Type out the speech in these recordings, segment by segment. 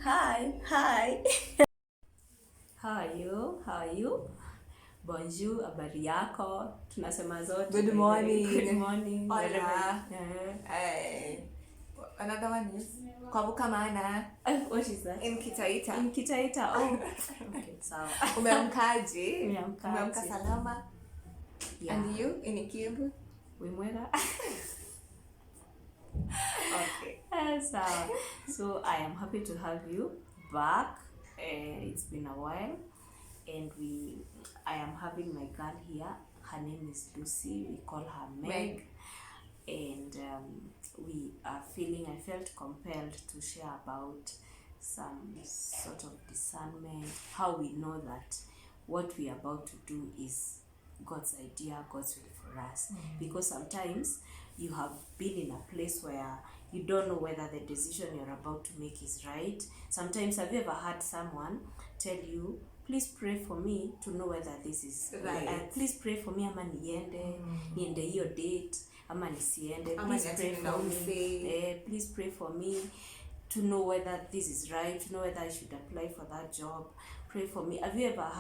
Hi, hi. How are you? How are you? Bonjour, habari yako. Tunasema zote. Good morning. Good morning. Hola. Wherever. Another one is Kwabuka Mana. What is that? In Kitaita. In Kitaita. Oh. Okay, sawa. Umeamkaje? Umeamkaje? Umeamka salama? Yeah. And you? In Kiambu? Wimwera. Okay. Sawa. So I am happy to have you back. It's been a while, and I am having my girl here. Her name is Lucy. We call her Meg. And I felt compelled to share about some sort of discernment, how we know that what we are about to do is God's idea, God's will for us. Because sometimes you have been in a place where you don't know whether the decision you're about to make is right. Sometimes, have you ever had someone tell you, please pray for me to know whether this is right? Please pray for me, ama niende hiyo date, ama nisiende. Please pray for me. Please pray for me to know whether this is right, to know whether I should apply for that job. Pray for me. Have you ever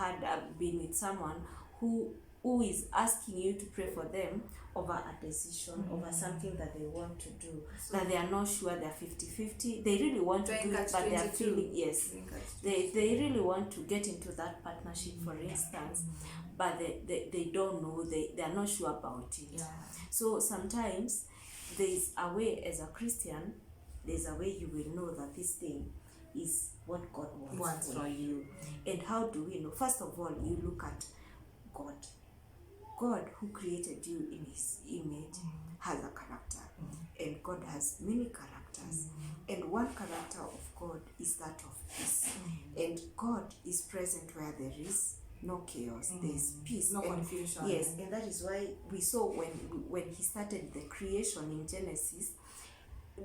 been with someone who is asking you to pray for them over a decision, over something that they want to do, so that they are not sure, they're 50-50, they really want to do it, but they are feeling, yes, they really want to get into that partnership, for instance, but they don't know, they are not sure about it. So sometimes there's a way, as a Christian, there's a way you will know that this thing is what God wants for you. And how do we know? First of all, you look at God who created you in his image has a character, and God has many characters, and one character of God is that of peace, and God is present where there is no chaos, there is peace, no confusion. Yes, and that is why we saw when he started the creation in Genesis,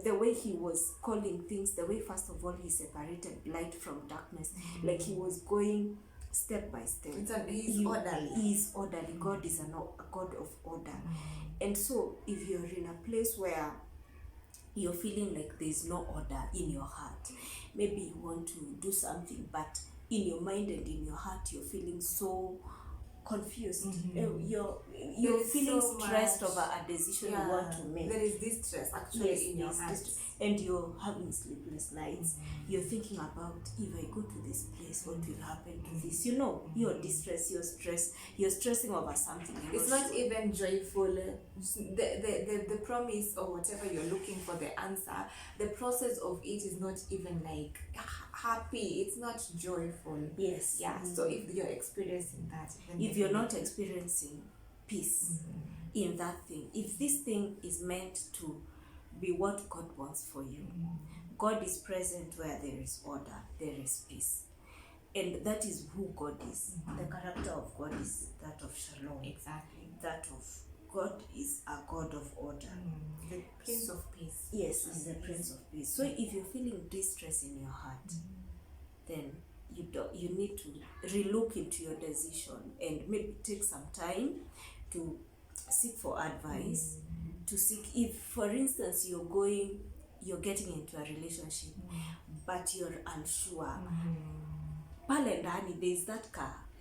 the way he was calling things, the way first of all he separated light from darkness, like he was going step by step. He's orderly. He's orderly. God is a God of order. And so if you're in a place where you're feeling like there's no order in your heart, maybe you want to do something, but in your mind and in your heart you're feeling so confused. You're feeling so stressed over a decision you want to make. There is this stress actually in your heart. And you're having sleepless nights. You're thinking about, if I go to this place, what will happen to this? You know, you're distressed, you're stressing over something. It's not even joyful. The promise or whatever you're looking for, the answer, the process of it is not even like happy. It's not joyful. Yes. Yeah. So if you're experiencing that, if you're not experiencing peace in that thing, if this thing is meant to be what God wants for you, God is present where there is order, there is peace, and that is who God is. The character of God is that of shalom. Exactly. That of God is a God of order. The Prince of Peace. Yes, he's the Prince of Peace. So if you're feeling distress in your heart, then you need to relook into your decision and maybe take some time to seek for advice, to seek, if for instance you're getting into a relationship but you're unsure, pale ndani there's that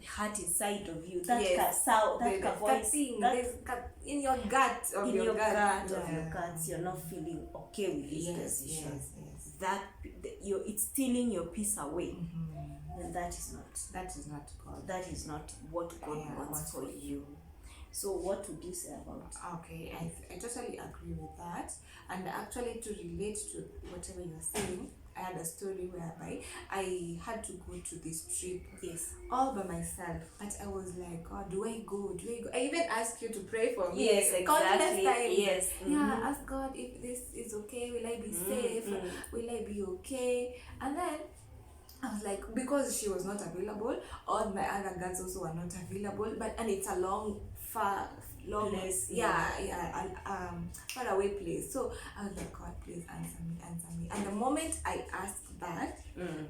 heart inside of you, that voice in your gut of your guts, you're not feeling okay with this decision. That it's stealing your peace away. And that is not God. That is not what God wants for you. So what would you say about? Okay, I totally agree with that. And actually, to relate to whatever you're saying, I had a story whereby I had to go to this trip, all by myself. But I was like, God, do I go? I even asked you to pray for me. Yes, exactly. Yes. Yeah, ask God if this is okay. Will I be safe? Will I be okay? And then I was like, because she was not available, all my other girls also were not available, and it's a long place, far away place. So I was like, God, please answer me. And the moment I asked that,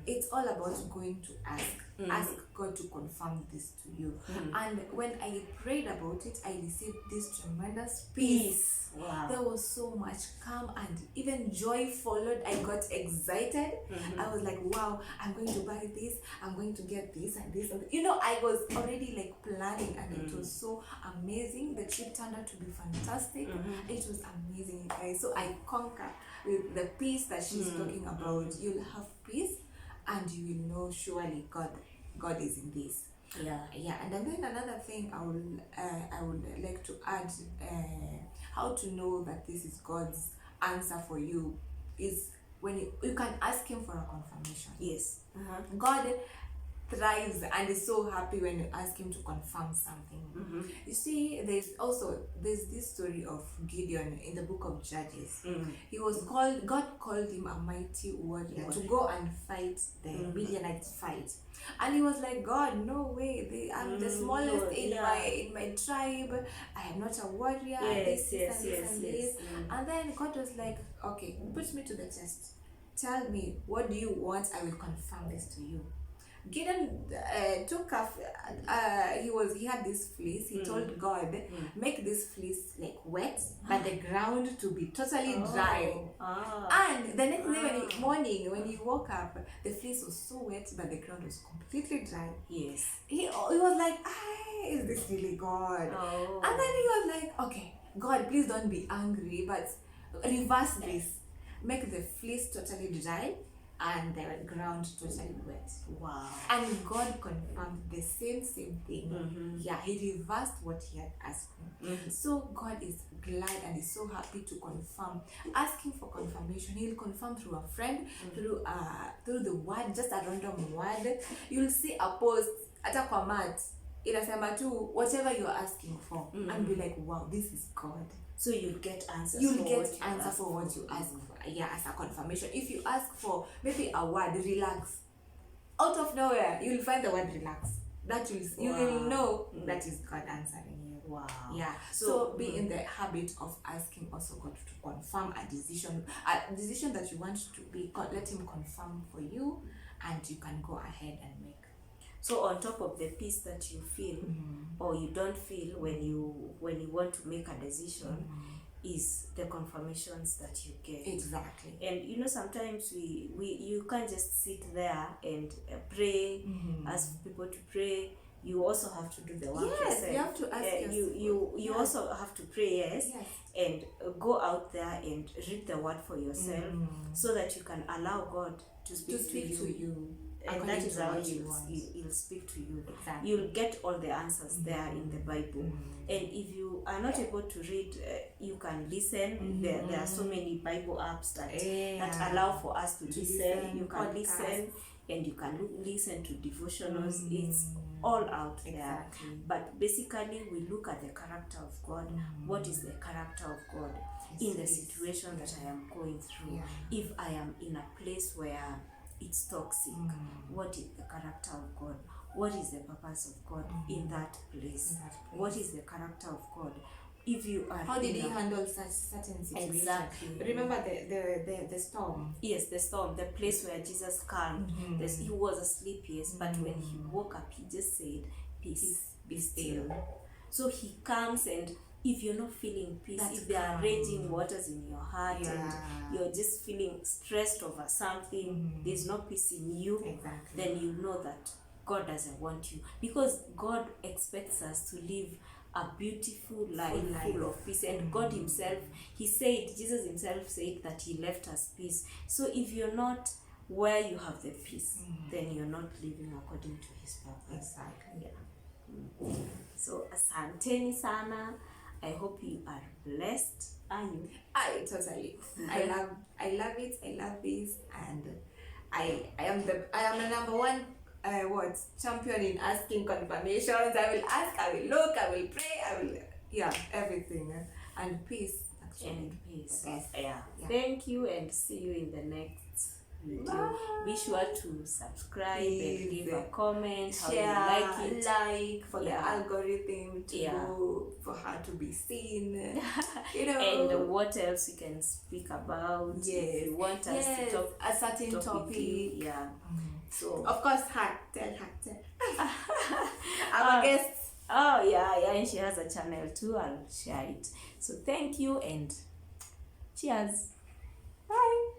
it's all about going to ask God to confirm this to you. And when I prayed about it, I received this tremendous peace. Wow. There was so much calm and even joy followed. I got excited. I was like, wow, I'm going to buy this, I'm going to get this and this and I was already like planning, and it was so amazing. The trip turned out to be fantastic. It was amazing, guys. So I conquer with the peace that she's talking about. You'll have peace, and you will know surely God is in this. Yeah. And then another thing I would like to add, how to know that this is God's answer for you is when you can ask him for a confirmation. Yes. God thrives and is so happy when you ask him to confirm something. You see, there's this story of Gideon in the book of Judges. God called him a mighty warrior to go and fight the Midianites fight, and he was like, God, no way, I'm the smallest in my tribe, I am not a warrior. Yes. And then God was like, okay, put me to the test, tell me, what do you want? I will confirm this to you. Gideon took he had this fleece. He told God, make this fleece like wet, but the ground to be totally dry. And the next day morning when he woke up, the fleece was so wet, but the ground was completely dry. Yes. He was like, is this really God? And then he was like, okay, God, please don't be angry, but reverse this. Make the fleece totally dry and the ground totally wet. Wow. And God confirmed the same thing. He reversed what he had asked him. So God is glad and is so happy to confirm. Asking for confirmation, he'll confirm through a friend, through the word, just a random word. You'll see a post hata kwa mat inasema tu whatever you're asking for, and be like, wow, this is God. So you'll get answers. You'll get answer for what you ask for. As a confirmation. If you ask for maybe a word, relax, out of nowhere you'll find the word relax. That you will know that is God answering you. Wow. So be in the habit of asking also God to confirm a decision that you want to be. God, let him confirm for you, and you can go ahead and make. So on top of the peace that you feel or you don't feel when you want to make a decision, is the confirmations that you get. Exactly. And sometimes you can't just sit there and pray, ask people to pray. You also have to do the work yourself. You have to ask yourself. You also have to pray, and go out there and read the word for yourself, so that you can allow God to speak to you. And that is how he'll speak to you. Exactly. You'll get all the answers there in the Bible. And if you are not able to read, you can listen. There are so many Bible apps that allow for us to listen. You can listen, and you can listen to devotionals. It's all out there. But basically, we look at the character of God. What is the character of God in the situation that I am going through? If I am in a place where it's toxic, what is the character of God? What is the purpose of God in that place? What is the character of God? If you are, how did he handle such certain situations? Exactly. Remember the storm. Yes, the storm, the place where Jesus calmed. He was asleep, yes, but when he woke up, he just said, "Peace, be still." So he comes, and if you're not feeling peace, if there are raging waters in your heart, and you're just feeling stressed over something, there's no peace in you, then you know that God doesn't want you, because God expects us to live a beautiful life full of peace. And God himself, Jesus himself said that he left us peace. So if you're not where you have the peace, then you're not living according to his purpose. So asanteni sana. I hope you are blessed. Are you? I totally. I love it. I love this, and I am the number one champion in asking confirmations. I will ask, I will look, I will pray, I will everything, and peace actually. And peace. Yes. Thank you, and see you in the next video. Be sure to subscribe and give a comment how share, you like it. like for the algorithm to go, for her to be seen. And what else you can speak about. If you want us to talk a certain topic. So of course, tell her. Our guests. Oh yeah, and she has a channel too. I'll share it. So thank you and cheers. Bye.